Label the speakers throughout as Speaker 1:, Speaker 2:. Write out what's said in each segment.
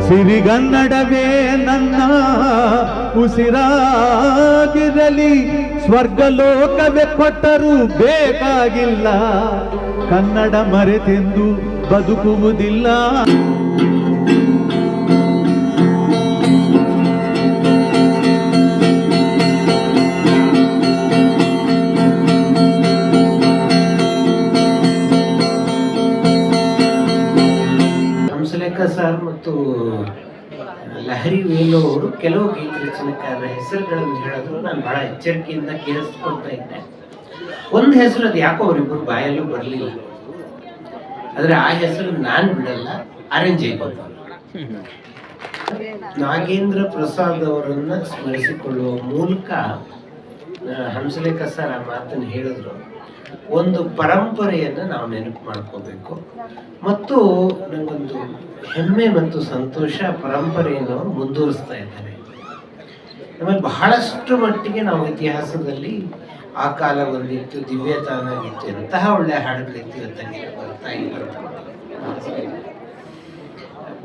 Speaker 1: ಸಿರಿಗನ್ನಡವೇ ನನ್ನ ಉಸಿರಾಗಿರಲಿ, ಸ್ವರ್ಗಲೋಕವೇ ಕೊಟ್ಟರೂ ಬೇಕಾಗಿಲ್ಲ, ಕನ್ನಡ ಮರೆತೆಂದು ಬದುಕುವುದಿಲ್ಲ.
Speaker 2: ಹಂಸಲೇಖ ಸರ್ ಮತ್ತು ಲಹರಿ ವೇಲು ಅವರು ಕೆಲವು ಗೀತ ರಚನೆಕಾರರ ಹೆಸರುಗಳನ್ನು ಹೇಳಿದ್ರು. ನಾನು ಬಹಳ ಎಚ್ಚರಿಕೆಯಿಂದ ಕೇಳಿಸ್ಕೊಳ್ತಾ ಇದ್ದೆ. ಒಂದು ಹೆಸರು ಅದು ಯಾಕೋ ಅವರಿಬ್ಬರು ಬಾಯಲ್ಲೂ ಬರಲಿಲ್ಲ. ಆದರೆ ಆ ಹೆಸರು ನಾನು ಬಿಡಲ್ಲ, ಆರೆಂಜ್ ಜೈಗೋಪಾಲ್. ನಾಗೇಂದ್ರ ಪ್ರಸಾದ್ ಅವರನ್ನ ಸ್ಮರಿಸಿಕೊಳ್ಳುವ ಮೂಲಕ ಹಂಸಲೇಖ ಸರ್ ಆ ಮಾತನ್ನು ಹೇಳಿದ್ರು. ಒಂದು ಪರಂಪರೆಯನ್ನು ನಾವು ನೆನಪು ಮಾಡ್ಕೋಬೇಕು ಮತ್ತು ನನಗೊಂದು ಹೆಮ್ಮೆ ಮತ್ತು ಸಂತೋಷ, ಪರಂಪರೆಯನ್ನು ಮುಂದುವರಿಸ್ತಾ ಇದ್ದಾರೆ. ನಮ್ಮಲ್ಲಿ ಬಹಳಷ್ಟು ಮಟ್ಟಿಗೆ ನಾವು ಇತಿಹಾಸದಲ್ಲಿ ಆ ಕಾಲ ಒಂದಿತ್ತು, ದಿವ್ಯತಾನಾಗಿತ್ತು, ಎಂತಹ ಒಳ್ಳೆಯ ಹಾಡುಗಳಿತ್ತು, ಇವತ್ತಾಗಿ ಬರ್ತಾ ಇಲ್ಲ.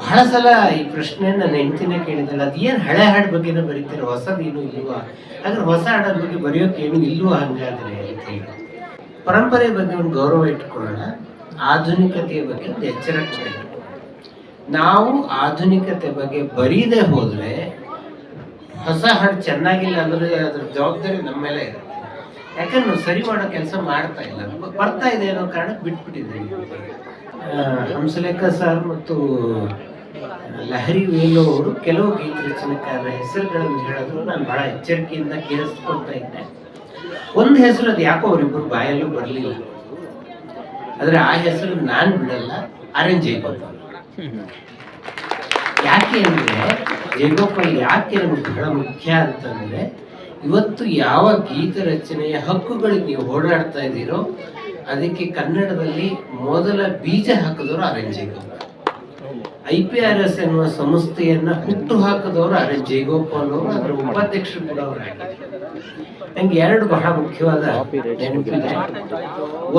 Speaker 2: ಬಹಳ ಸಲ ಈ ಪ್ರಶ್ನೆಯನ್ನು ನನ್ನ ಹೆಂಡತಿನೇ ಕೇಳಿದ್ದಲ್ಲ, ಅದೇನು ಹಳೆ ಹಾಡು ಬಗ್ಗೆನೇ ಬರೀತೀರ, ಹೊಸದೇನು ಇಲ್ವಾ? ಹಾಗಾದ್ರೆ ಹೊಸ ಹಾಡೋದ್ರ ಬಗ್ಗೆ ಬರೆಯೋಕ್ಕೇನು ಇಲ್ವಾ ಹಂಗಾದ್ರೆ ಅಂತ ಹೇಳಿ. ಪರಂಪರೆ ಬಗ್ಗೆ ಒಂದು ಗೌರವ ಇಟ್ಕೊಳ್ಳೋಣ, ಆಧುನಿಕತೆಯ ಬಗ್ಗೆ ಒಂದು ಎಚ್ಚರ ಕೊಡೋಣ. ನಾವು ಆಧುನಿಕತೆ ಬಗ್ಗೆ ಬರೀದೇ ಹೋದ್ರೆ, ಹೊಸ ಹಾಡು ಚೆನ್ನಾಗಿಲ್ಲ ಅಂದ್ರೆ ಅದ್ರ ಜವಾಬ್ದಾರಿ ನಮ್ಮ ಮೇಲೆ ಇದೆ. ಯಾಕಂದ್ರೆ ನಾವು ಸರಿ ಮಾಡೋ ಕೆಲಸ ಮಾಡ್ತಾ ಇಲ್ಲ, ಬರ್ತಾ ಇದೆ ಅನ್ನೋ ಕಾರಣಕ್ಕೆ ಬಿಟ್ಬಿಟ್ಟಿದ್ದೀವಿ. ಹಂಸಲೇಖ ಸರ್ ಮತ್ತು ಲಹರಿ ವೇಲು ಅವರು ಕೆಲವು ಗೀತ ರಚನೆಕಾರರ ಹೆಸರುಗಳನ್ನು ಹೇಳಿದ್ರು. ನಾನು ಬಹಳ ಎಚ್ಚರಿಕೆಯಿಂದ ಕೇಳಿಸ್ಕೊಳ್ತಾ ಇದ್ದೆ. ಒಂದು ಹೆಸರು ಅದು ಯಾಕೋ ಅವರಿಬ್ಬರು ಬಾಯಲ್ಲೂ ಬರಲಿಲ್ಲ. ಆದರೆ ಆ ಹೆಸರು ನಾನು ಬಿಡಲ್ಲ, ಆರೆಂಜ್ ಜೈಗೋಪಾಲ್. ಯಾಕೆ ಅಂದರೆ ಜೈಗೋಪಾಲ್ ಯಾಕೆ ನಮ್ಗೆ ಬಹಳ ಮುಖ್ಯ ಅಂತಂದರೆ, ಇವತ್ತು ಯಾವ ಗೀತ ರಚನೆಯ ಹಕ್ಕುಗಳಿಗೆ ನೀವು ಓಡಾಡ್ತಾ ಇದ್ದೀರೋ ಅದಕ್ಕೆ ಕನ್ನಡದಲ್ಲಿ ಮೊದಲ ಬೀಜ ಹಾಕಿದವರು ಆರೆಂಜ್ ಜೈಗೋಪಾಲ್. IPRS ಎನ್ನುವ ಸಂಸ್ಥೆಯನ್ನ ಹುಟ್ಟು ಹಾಕಿದವರು ಆರೆಂಜ್ ಜೈಗೋಪಾಲ್ ಅವರು, ಅದರ ಉಪಾಧ್ಯಕ್ಷರು ಕೂಡ ಅವರು ಆಗಿದ್ದಾರೆ. ನಂಗೆ ಎರಡು ಬಹಳ ಮುಖ್ಯವಾದ ನೆನಪಿದೆ.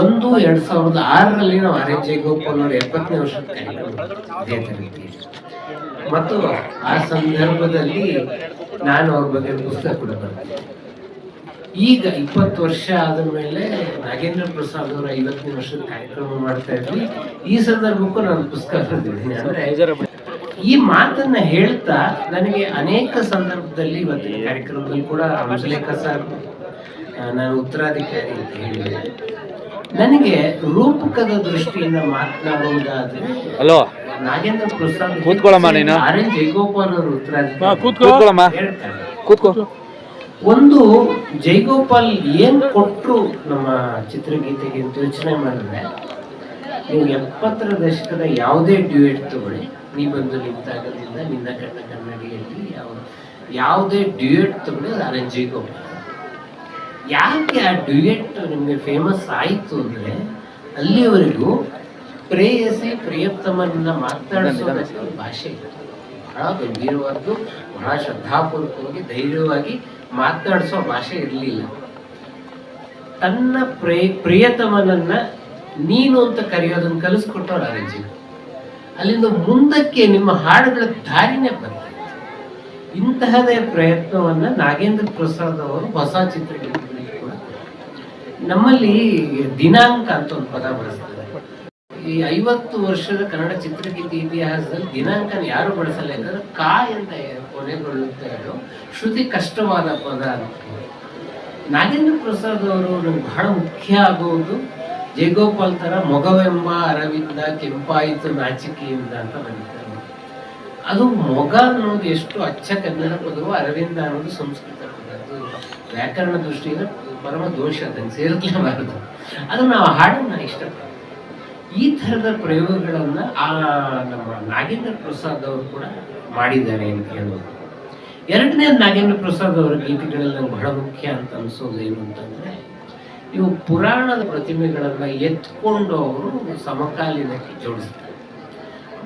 Speaker 2: ಒಂದು 2006ರಲ್ಲಿ ನಾವು ಆರೆಂಜ್ ಜೈಗೋಪಾಲ್ ಅವರ 70ನೇ ವರ್ಷದ ಕಾರ್ಯಕ್ರಮ ಮತ್ತು ಆ ಸಂದರ್ಭದಲ್ಲಿ ನಾನು ಅವ್ರ ಬಗ್ಗೆ ಪುಸ್ತಕ ಕೂಡ ಬರೆದೆ. ಈಗ 20 ವರ್ಷ ಆದ ಮೇಲೆ ನಾಗೇಂದ್ರ ಪ್ರಸಾದ್ ಅವರ 50ನೇ ವರ್ಷದ ಕಾರ್ಯಕ್ರಮ ಮಾಡ್ತಾ ಇದ್ವಿ. ಈ ಸಂದರ್ಭಕ್ಕೂ ನಾನು ಪುಸ್ತಕ ಬರೆದಿದ್ದೀನಿ. ಅಂದ್ರೆ ಈ ಮಾತನ್ನ ಹೇಳ್ತಾ ನನಗೆ ಅನೇಕ ಸಂದರ್ಭದಲ್ಲಿ ಇವತ್ತಿನ ಕಾರ್ಯಕ್ರಮದಲ್ಲಿ ಕೂಡ ಹಂಸಲೇಖ ಸರ್ ನಾನು ಉತ್ತರಾಧಿಕಾರಿ ಅಂತ ಹೇಳಿದೆ. ನನಗೆ ರೂಪಕದ ದೃಷ್ಟಿಯಿಂದ ಮಾತನಾಡುವುದಾದ್ರೆ ನಾಗೇಂದ್ರ ಪ್ರಸಾದ್ ಆರೆಂಜ್ ಜೈಗೋಪಾಲ್ ಅವರು ಉತ್ತರಾಧಿಕಾರಿ ಹೇಳ್ತಾರೆ. ಒಂದು ಜೈಗೋಪಾಲ್ ಏನ್ ಕೊಟ್ಟರು ನಮ್ಮ ಚಿತ್ರಗೀತೆಗೆ ಅಂತ ಯೋಚನೆ ಮಾಡಿದ್ರೆ, ನೀವು 70ರ ದಶಕದ ಯಾವುದೇ ಡ್ಯೂಯೆಟ್ ತಗೊಳ್ಳಿ, ನೀ ಬಂದು ನಿಂತಾಗದಿಂದ, ನಿನ್ನ ಕಣ್ಣ ಕನ್ನಡಿಯಲ್ಲಿ ಯಾವುದೇ ಡ್ಯೂಯೆಟ್ ತಗೊಳ್ಳಿ, ಅದು ಆರೆಂಜ್ ಜೈಗೋಪಾಲ್. ಯಾಕೆ ಆ ಡ್ಯೂಯೆಟ್ ನಿಮಗೆ ಫೇಮಸ್ ಆಯಿತು ಅಂದರೆ, ಅಲ್ಲಿವರೆಗೂ ಪ್ರೇಯಸಿ ಪ್ರಿಯತಮನ್ನ ಮಾತನಾಡಿಸೋ ಭಾಷೆ ಇತ್ತು. ಬಹಳ ಗಂಭೀರವಾದ್ದು, ಬಹಳ ಶ್ರದ್ಧಾಪೂರ್ವಕವಾಗಿ ಧೈರ್ಯವಾಗಿ ಮಾತನಾಡಿಸೋ ಭಾಷೆ ಇರಲಿಲ್ಲ. ತನ್ನ ಪ್ರಿಯತಮನನ್ನ ನೀನು ಅಂತ ಕರೆಯೋದನ್ನು ಕಲಿಸ್ಕೊಟ್ಟವ್ರು ಆರೆಂಜ್. ಅಲ್ಲಿಂದ ಮುಂದಕ್ಕೆ ನಿಮ್ಮ ಹಾಡುಗಳ ದಾರಿನೇ ಬರ್ತಾ ಇತ್ತು. ಇಂತಹದೇ ಪ್ರಯತ್ನವನ್ನ ನಾಗೇಂದ್ರ ಪ್ರಸಾದ್ ಅವರು ಹೊಸ ಚಿತ್ರಗಳಲ್ಲಿ ಕೂಡ. ನಮ್ಮಲ್ಲಿ ದಿನಾಂಕ ಅಂತ ಒಂದು ಪದ ಬಳಸ್ತಾರೆ. ಈ 50 ವರ್ಷದ ಕನ್ನಡ ಚಿತ್ರಗೀತೆ ಇತಿಹಾಸದಲ್ಲಿ ದಿನಾಂಕನ ಯಾರು ಬಳಸಲ್ಲ, ಯಾಕಂದ್ರೆ ಅಂತ ಕೊನೆಗೊಳ್ಳುತ್ತಾ ಇರೋ ಶ್ರುತಿ ಕಷ್ಟವಾದ ಪದ ಅಂತ. ನಾಗೇಂದ್ರ ಪ್ರಸಾದ್ ಅವರು ನಮ್ಗೆ ಬಹಳ ಮುಖ್ಯ ಆಗುವುದು, ಜೈಗೋಪಾಲ್ ತರ ಮೊಗವೆಂಬ ಅರವಿಂದ ಕೆಂಪಾಯಿತು ನಾಚಿಕೆಯಿಂದ ಅಂತ ಬರೀತಾರೆ. ಅದು ಮೊಗ ಅನ್ನೋದು ಎಷ್ಟು ಅಚ್ಚ ಕನ್ನಡ ಪದವು, ಅರವಿಂದ ಅನ್ನೋದು ಸಂಸ್ಕೃತ ಪದ. ಅದು ವ್ಯಾಕರಣ ದೃಷ್ಟಿಯಿಂದ ಪರಮ ದೋಷ, ಅದನ್ನು ಸೇರಿಸಲೇಬಾರದು. ಅದು ನಾವು ಹಾಡನ್ನ ಇಷ್ಟಪಡ್ತೀವಿ. ಈ ಥರದ ಪ್ರಯೋಗಗಳನ್ನ ನಮ್ಮ ನಾಗೇಂದ್ರ ಪ್ರಸಾದ್ ಅವರು ಕೂಡ ಮಾಡಿದ್ದಾರೆ ಅಂತ ಹೇಳ್ಬೋದು. ಎರಡನೇದು, ನಾಗೇಂದ್ರ ಪ್ರಸಾದ್ ಅವರ ಗೀತೆಗಳಲ್ಲಿ ನಂಗೆ ಬಹಳ ಮುಖ್ಯ ಅಂತ ಅನಿಸೋದು ಏನು ಅಂತಂದ್ರೆ, ಇವು ಪುರಾಣದ ಪ್ರತಿಮೆಗಳನ್ನ ಎತ್ಕೊಂಡು ಅವರು ಸಮಕಾಲೀನಕ್ಕೆ ಜೋಡಿಸ್ತಾರೆ.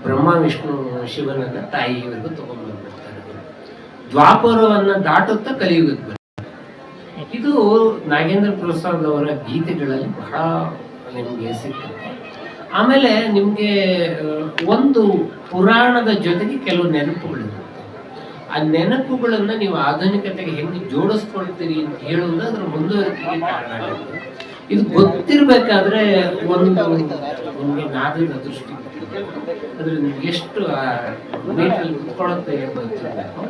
Speaker 2: ಬ್ರಹ್ಮ ವಿಷ್ಣು ಶಿವನನ್ನ ತಾಯಿಯವರೆಗೂ ತಗೊಂಡ್ಬಂದ್ಬಿಡ್ತಾರೆ. ದ್ವಾಪರವನ್ನ ದಾಟುತ್ತಾ ಕಲಿಯುಗಕ್ಕೆ ಬರ್ತಾರೆ. ಇದು ನಾಗೇಂದ್ರ ಪ್ರಸಾದ್ ಅವರ ಗೀತೆಗಳಲ್ಲಿ ಬಹಳ ನಿಮಗೆ ಸಿಕ್ಕುತ್ತೆ. ಆಮೇಲೆ ನಿಮ್ಗೆ ಒಂದು ಪುರಾಣದ ಜೊತೆಗೆ ಕೆಲವು ನೆನಪುಗಳಿರುತ್ತೆ. ಆ ನೆನಪುಗಳನ್ನ ನೀವು ಆಧುನಿಕತೆಗೆ ಹೆಂಗೆ ಜೋಡಿಸ್ಕೊಳ್ತೀರಿ ಅಂತ ಹೇಳುವುದು ಅದ್ರ ಮುಂದುವರಿಕೆಗೆ ಕಾರಣ ಆಗುತ್ತೆ. ಇದು ಗೊತ್ತಿರ್ಬೇಕಾದ್ರೆ ಒಂದು ನಿಮ್ಗೆ ನಾದದ ದೃಷ್ಟಿ ಅದ್ರ ನಿಮ್ಗೆ ಎಷ್ಟು ಮೀಟಲ್ಲಿ ಕುತ್ಕೊಳ್ಳುತ್ತೆ ಅಂತ ಗೊತ್ತಿರಬೇಕು.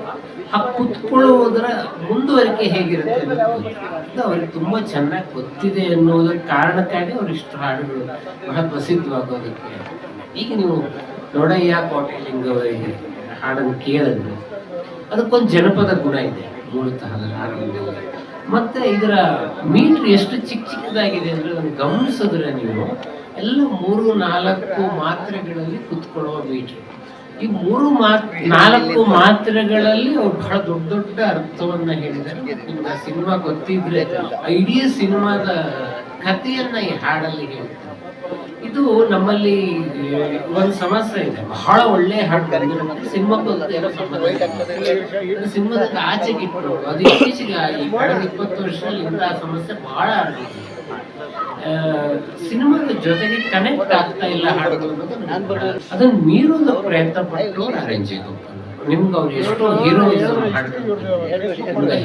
Speaker 2: ಆ ಕುತ್ಕೊಳ್ಳುವುದರ ಮುಂದುವರಿಕೆ ಹೇಗಿರುತ್ತೆ ಅನ್ನೋದು ಅವ್ರಿಗೆ ತುಂಬಾ ಚೆನ್ನಾಗಿ ಗೊತ್ತಿದೆ ಅನ್ನೋದ್ರ ಕಾರಣಕ್ಕಾಗಿ ಅವ್ರು ಇಷ್ಟು ಹಾಡುಗಳು ಬಹಳ ಪ್ರಸಿದ್ಧವಾಗೋದಕ್ಕೆ. ಈಗ ನೀವು ನೋಡಯ್ಯ ಕೋಟೆಲಿಂಗವರಿಗೆ ಹಾಡನ್ನು ಕೇಳಿದ್ರೆ ಅದಕ್ಕೊಂದು ಜನಪದ ಗುಣ ಇದೆ ಮೂಲತಃ ಅದರ ಹಾಡುಗಳಲ್ಲಿ. ಮತ್ತೆ ಇದರ ಮೀಟ್ರ್ ಎಷ್ಟು ಚಿಕ್ಕದಾಗಿದೆ ಅಂದ್ರೆ ಅದನ್ನು ಗಮನಿಸಿದ್ರೆ ನೀವು ಎಲ್ಲ 3-4 ಮಾತ್ರೆಗಳಲ್ಲಿ ಕುತ್ಕೊಳ್ಳುವ ಮೀಟ್ರ್. ಈ 3-4 ಮಾತ್ರೆಗಳಲ್ಲಿ ಅವ್ರು ಬಹಳ ದೊಡ್ಡ ಅರ್ಥವನ್ನ ಹೇಳಿದ್ದಾರೆ. ನಿಮ್ಗೆ ಸಿನಿಮಾ ಗೊತ್ತಿದ್ರೆ ಇಡೀ ಸಿನಿಮಾದ ಕಥೆಯನ್ನ ಈ ಹಾಡಲ್ಲಿ ಹೇಳ್ತಾರೆ. ಇದು ನಮ್ಮಲ್ಲಿ ಒಂದು ಸಮಸ್ಯೆ ಇದೆ, ಬಹಳ ಒಳ್ಳೆ ಹಾಡು ಬಂದಿರುತ್ತೆ, ಸಿನಿಮಾಕ್ಕೂ ಏನೋ ಸಂಬಂಧ ಇಲ್ಲ, ಸಿನಿಮಾದ ಆಚೆಗೆ ಇಟ್ಟರು. ಅದು ಇತ್ತೀಚೆಗೆ ಈ ಕಳೆದ 20 ವರ್ಷದಲ್ಲಿ ಇಂತಹ ಸಮಸ್ಯೆ ಬಹಳ ಆಗಿದೆ. ಸಿನಿಮಾದ ಜೊತೆಗೆ ಕನೆಕ್ಟ್ ಆಗ್ತಾ ಇಲ್ಲ ಹಾಡುಗಳು ಅನ್ನೋದು ಅದನ್ನ ಮೀರೋದ ಪ್ರಯತ್ನ ಪಟ್ಟು ಅರೇಂಜಿಗೆ ನಿಮ್ಗೆ ಅವ್ರು ಎಷ್ಟೋ ಹೀರೋಯಿಸಮ್ ಹಾಡುಗಳು,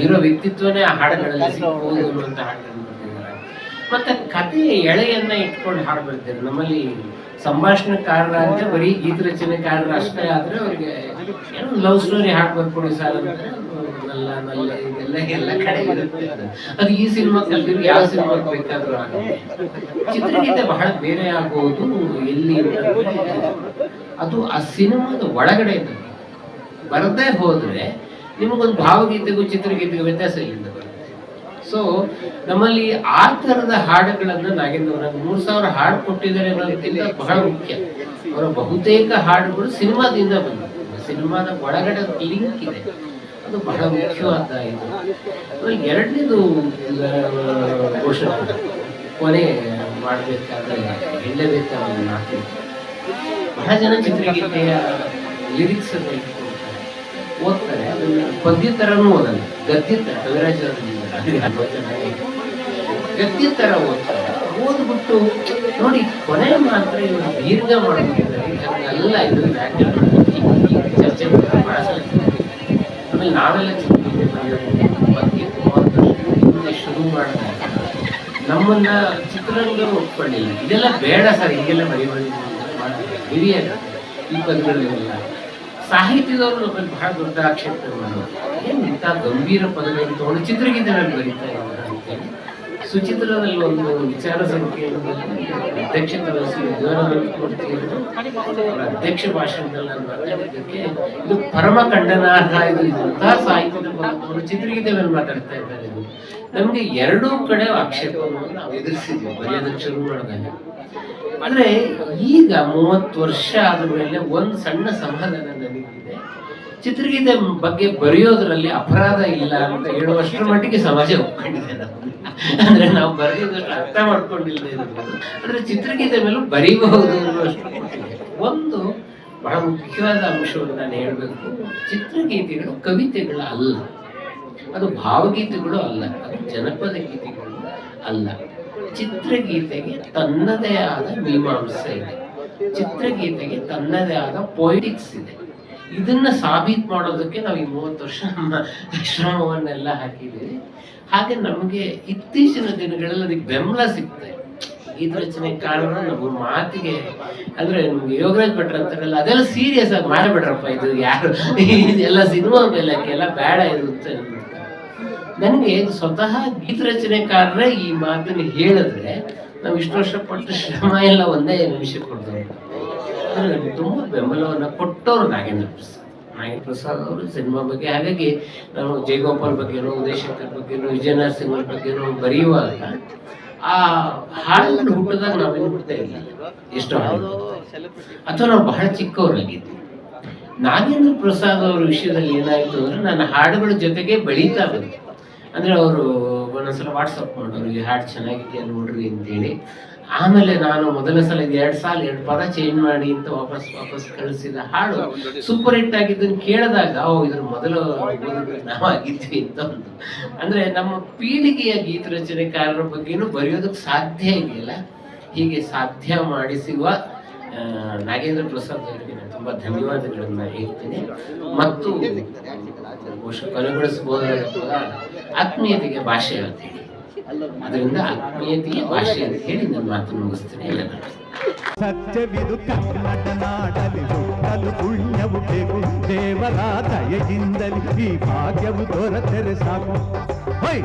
Speaker 2: ಹೀರೋ ವ್ಯಕ್ತಿತ್ವನೇ ಆ ಹಾಡುಗಳಲ್ಲಿ ಸಿಗ್ಬೋದು ಅನ್ನುವಂತ ಹಾಡುಗಳು. ಮತ್ತೆ ಕಥೆಯ ಎಳೆಯನ್ನ ಇಟ್ಕೊಂಡು ಹಾಡು ಬರ್ತಾರೆ. ನಮ್ಮಲ್ಲಿ ಸಂಭಾಷಣೆಕಾರರ ಅಂತ ಬರೀ ಗೀತ ರಚನೆಕಾರರ ಅಷ್ಟೇ ಆದ್ರೆ ಅವ್ರಿಗೆ ಏನೋ ಲವ್ ಸ್ಟೋರಿ ಹಾಡು ಬರ್ಕೊಡಿ ಸಾರ್ ಅಂದ್ರೆ ನಲ್ಲ ಎಲ್ಲ ಕಡೆ ಇರುತ್ತೆ. ಅದು ಈ ಸಿನಿಮಾ ಕಲ್ತಿರು ಯಾವ ಸಿನಿಮಾಗೆ ಬೇಕಾದ್ರೂ ಆಗುತ್ತೆ. ಚಿತ್ರಗೀತೆ ಬಹಳ ಬೇರೆ ಆಗೋದು ಎಲ್ಲಿ ಅದು ಆ ಸಿನಿಮಾದ ಒಳಗಡೆ ಇದೆ. ಬರದೇ ಹೋದ್ರೆ ನಿಮಗೊಂದು ಭಾವಗೀತೆಗೂ ಚಿತ್ರಗೀತೆಗೂ ವ್ಯತ್ಯಾಸ ಇಲ್ಲ. ಸೊ ನಮ್ಮಲ್ಲಿ ಆ ತರದ ಹಾಡುಗಳನ್ನ ನಾಗೇಂದ್ರ 3000 ಹಾಡು ಕೊಟ್ಟಿದ್ದಾರೆ ಅನ್ನೋದಕ್ಕಿಂತ ಬಹಳ ಮುಖ್ಯ. ಅವರ ಬಹುತೇಕ ಹಾಡುಗಳು ಸಿನಿಮಾದಿಂದ ಬಂದಿದೆ, ಸಿನಿಮಾದ ಒಳಗಡೆ ಲಿಂಕ್ ಇದೆ, ಅದು ಬಹಳ ಮುಖ್ಯವಾದ ಇದು. ಎರಡನೇದು ಘೋಷಣೆ ಕೊನೆ ಮಾಡಬೇಕಾದ್ರೆ ಹೇಳಬೇಕಾದ ಮಾತು, ಬಹಳ ಜನ ಚಿತ್ರಗೀತೆಯ ಲಿರಿಕ್ಸ್ ಅನ್ನ ಇಟ್ಕೊಳ್ತಾರೆ, ಓದ್ತಾರೆ, ಅದನ್ನ ಪದ್ಯ ತರನೂ ಓದಲ್ಲ, ಗದ್ಯ ತರ ಕವಿರಾಜ ಗದ್ಯ ತರ ಓದ್ತಾರೆ. ಓದ್ಬಿಟ್ಟು ನೋಡಿ ಕೊನೆ ಮಾತ್ರ ಇವರು ದೀರ್ಘ ಮಾಡ್ಬಿಟ್ಟಿದ್ದಾರೆ, ಹಂಗಲ್ಲ ಇದು ಚರ್ಚೆ ಬಹಳ ಸಲ. ಆಮೇಲೆ ನಾವೆಲ್ಲ ಬಗ್ಗೆ ಶುರು ಮಾಡಿದಾಗ ನಮ್ಮನ್ನ ಚಿತ್ರರಂಗ ಒಪ್ಕೊಳ್ಳಿಲ್ಲ, ಇದೆಲ್ಲ ಬೇಡ ಸರ್, ಹೀಗೆಲ್ಲ ಬರೀಬಾರಿ ಹಿರಿಯರ ಈ ಪದಗಳನ್ನೆಲ್ಲ. ಸಾಹಿತ್ಯದವರು ನಮ್ಮಲ್ಲಿ ಬಹಳ ದೊಡ್ಡ ಆಕ್ಷೇಪ ಮಾಡೋದು, ಏನು ಇಂಥ ಗಂಭೀರ ಪದಗಳನ್ನು ತಗೊಂಡು ಚಿತ್ರಗೀತೆಗಳಲ್ಲಿ ಬರೀತಾ ಇದ್ದಾರೆ ಅಂತೇಳಿ. ಸುಚಿತ್ರದಲ್ಲಿ ಒಂದು ವಿಚಾರ ಸಂಖ್ಯೆಯಲ್ಲಿ ಅಧ್ಯಕ್ಷತೆ ವಹಿಸಿ ಅಧ್ಯಕ್ಷ ಭಾಷಣದಲ್ಲಿ ನಾನು ಮಾತಾಡಿದ್ದಕ್ಕೆ ಇದು ಪರಮ ಖಂಡನಾರ್ಹ, ಇದು ಇಂತಹ ಸಾಹಿತ್ಯದ ತಗೊಂಡು ಚಿತ್ರಗೀತೆಗಳನ್ನು ಮಾತಾಡ್ತಾ ಇದ್ದಾರೆ. ಇದು ನಮ್ಗೆ ಎರಡೂ ಕಡೆ ಆಕ್ಷೇಪವನ್ನು ನಾವು ಎದುರಿಸಿದ್ವಿ ಬರೆಯೋದಕ್ಕೆ ಶುರು ಮಾಡಿದಾಗ. ಆದ್ರೆ ಈಗ 30 ವರ್ಷ ಆದ ಮೇಲೆ ಒಂದು ಸಣ್ಣ ಸಮಾಧಾನ ನನಗಿದೆ, ಚಿತ್ರಗೀತೆ ಬಗ್ಗೆ ಬರೆಯೋದ್ರಲ್ಲಿ ಅಪರಾಧ ಇಲ್ಲ ಅಂತ ಹೇಳುವಷ್ಟರ ಮಟ್ಟಿಗೆ ಸಮಾಜ ಒಪ್ಕೊಂಡಿದೆ. ಅಂದ್ರೆ ನಾವು ಬರೆಯೋದಷ್ಟು ಅರ್ಥ ಮಾಡ್ಕೊಂಡಿಲ್ಲ ಇರ್ಬೋದು, ಆದ್ರೆ ಚಿತ್ರಗೀತೆ ಮೇಲೂ ಬರೀಬಹುದು ಅನ್ನುವಷ್ಟು. ಒಂದು ಬಹಳ ಮುಖ್ಯವಾದ ಅಂಶವನ್ನು ನಾನು ಹೇಳ್ಬೇಕು, ಚಿತ್ರಗೀತೆಗಳು ಕವಿತೆಗಳು ಅಲ್ಲ, ಅದು ಭಾವಗೀತೆಗಳು ಅಲ್ಲ, ಅದು ಜನಪದ ಗೀತೆಗಳು ಅಲ್ಲ. ಚಿತ್ರಗೀತೆಗೆ ತನ್ನದೇ ಆದ ಮೀಮಾಂಸೆ ಇದೆ, ಚಿತ್ರಗೀತೆಗೆ ತನ್ನದೇ ಆದ ಪೊಯಿಟಿಕ್ಸ್ ಇದೆ. ಇದನ್ನ ಸಾಬೀತು ಮಾಡೋದಕ್ಕೆ ನಾವು ಈ 30 ವರ್ಷ ನಮ್ಮ ಶ್ರಮವನ್ನೆಲ್ಲ ಹಾಕಿದ್ದೀವಿ. ಹಾಗೆ ನಮಗೆ ಇತ್ತೀಚಿನ ದಿನಗಳಲ್ಲಿ ಅದಕ್ಕೆ ಬೆಂಬಲ ಸಿಗ್ತದೆ. ಗೀತ ರಚನೆ ಕಾರಣ ನಮ್ಮ ಮಾತಿಗೆ ಅಂದ್ರೆ ನಮ್ಗೆ ಯೋಗರಾಜ್ ಭಟ್ರು ಅಂತಾರಲ್ಲ, ಅದೆಲ್ಲ ಸೀರಿಯಸ್ ಆಗಿ ಮಾಡಬೇಡ್ರಪ್ಪ, ಇದು ಯಾರು ಎಲ್ಲ ಸಿನಿಮಾ ಮೇಲೆ ಎಲ್ಲ ಬೇಡ ಇರುತ್ತೆ. ನನಗೆ ಸ್ವತಃ ಗೀತ ರಚನೆಕಾರರೇ ಈ ಮಾತನ್ನು ಹೇಳಿದ್ರೆ ನಾವು ಇಷ್ಟು ವರ್ಷ ಪಟ್ಟ ಶ್ರಮ ಎಲ್ಲ ಒಂದೇ ನಿಮಿಷ ಕೊಡ್ತೇವೆ. ಅಂದ್ರೆ ನಮ್ಗೆ ತುಂಬಾ ಬೆಂಬಲವನ್ನ ಕೊಟ್ಟವರು ನಾಗೇಂದ್ರ ಪ್ರಸಾದ್ ಅವರು ಸಿನಿಮಾ ಬಗ್ಗೆ. ಹಾಗಾಗಿ ನಾವು ಜಯಗೋಪಾಲ್ ಬಗ್ಗೆನೋ, ಉದಯಶಂಕರ್ ಬಗ್ಗೆನೋ, ವಿಜಯ ನರಸಿಂಹ ಬಗ್ಗೆನೋ ಬರೆಯುವಾಗ ಆ ಹಾಡುಗಳು ಹುಟ್ಟಿದಾಗ ನಾವೇನು ಬಿಡ್ತಾ ಇಲ್ಲ, ಎಷ್ಟು ಹಾಡು ಅಥವಾ ನಾವು ಬಹಳ ಚಿಕ್ಕವರಾಗಿದ್ವಿ. ನಾಗೇಂದ್ರ ಪ್ರಸಾದ್ ಅವರ ವಿಷಯದಲ್ಲಿ ಏನಾಯ್ತು ಅಂದ್ರೆ ನನ್ನ ಹಾಡುಗಳ ಜೊತೆಗೆ ಬೆಳೀತಾ ಬಂತು. ಅಂದ್ರೆ ಅವರು ಒಂದೊಂದ್ಸಲ ವಾಟ್ಸಪ್ ಮಾಡೋರು, ಈ ಹಾಡು ಚೆನ್ನಾಗಿದೆಯಾ ನೋಡ್ರಿ ಅಂತೇಳಿ. ಆಮೇಲೆ ನಾನು ಮೊದಲ ಸಲ 2 ಸಾಲ 2 ಪದ ಚೇಂಜ್ ಮಾಡಿ ಅಂತ ವಾಪಸ್ ಕಳಿಸಿದ ಹಾಡು ಸೂಪರ್ ಹಿಟ್ ಆಗಿದ್ದನ್ನು ಕೇಳಿದಾಗ ಇದ್ರ ಮೊದಲು ನಾವಾಗಿದ್ವಿ ಅಂತ ಒಂದು. ಅಂದ್ರೆ ನಮ್ಮ ಪೀಳಿಗೆಯ ಗೀತ ರಚನೆಕಾರರ ಬಗ್ಗೆನೂ ಬರೆಯೋದಕ್ಕೆ ಸಾಧ್ಯ ಇದೆಯಲ್ಲ, ಹೀಗೆ ಸಾಧ್ಯ ಮಾಡಿಸುವ ನಾಗೇಂದ್ರ ಪ್ರಸಾದ್ ಅವರಿಗೆ ನಾನು ತುಂಬ ಧನ್ಯವಾದಗಳನ್ನು ಹೇಳ್ತೀನಿ. ಮತ್ತು ಬಹುಶಃ ಕೊನೆಗೊಳಿಸಬಹುದಾದ ಆತ್ಮೀಯತೆಗೆ ಭಾಷೆ ಅಂತ ಹೇಳಿ, ಅದರಿಂದ ಆತ್ಮೀಯತೆಯ ಭಾಷೆ ಅಂತ ಹೇಳಿ ನನ್ನ ಮಾತನ್ನು ಮುಗಿಸ್ತೀನಿ. ಎಲ್ಲ
Speaker 1: ಸತ್ಯವಿದು ಕನ್ನಡ ನಾಡಲಿ ಹುಟ್ಟಲು ಪುಣ್ಯವು ಬೇಕು, ದೇವರ ದಯೆಯಿಂದಲಿ ಈ ಭಾಗ್ಯವು ದೊರೆತರೆ ಸಾಕು. ಹೈ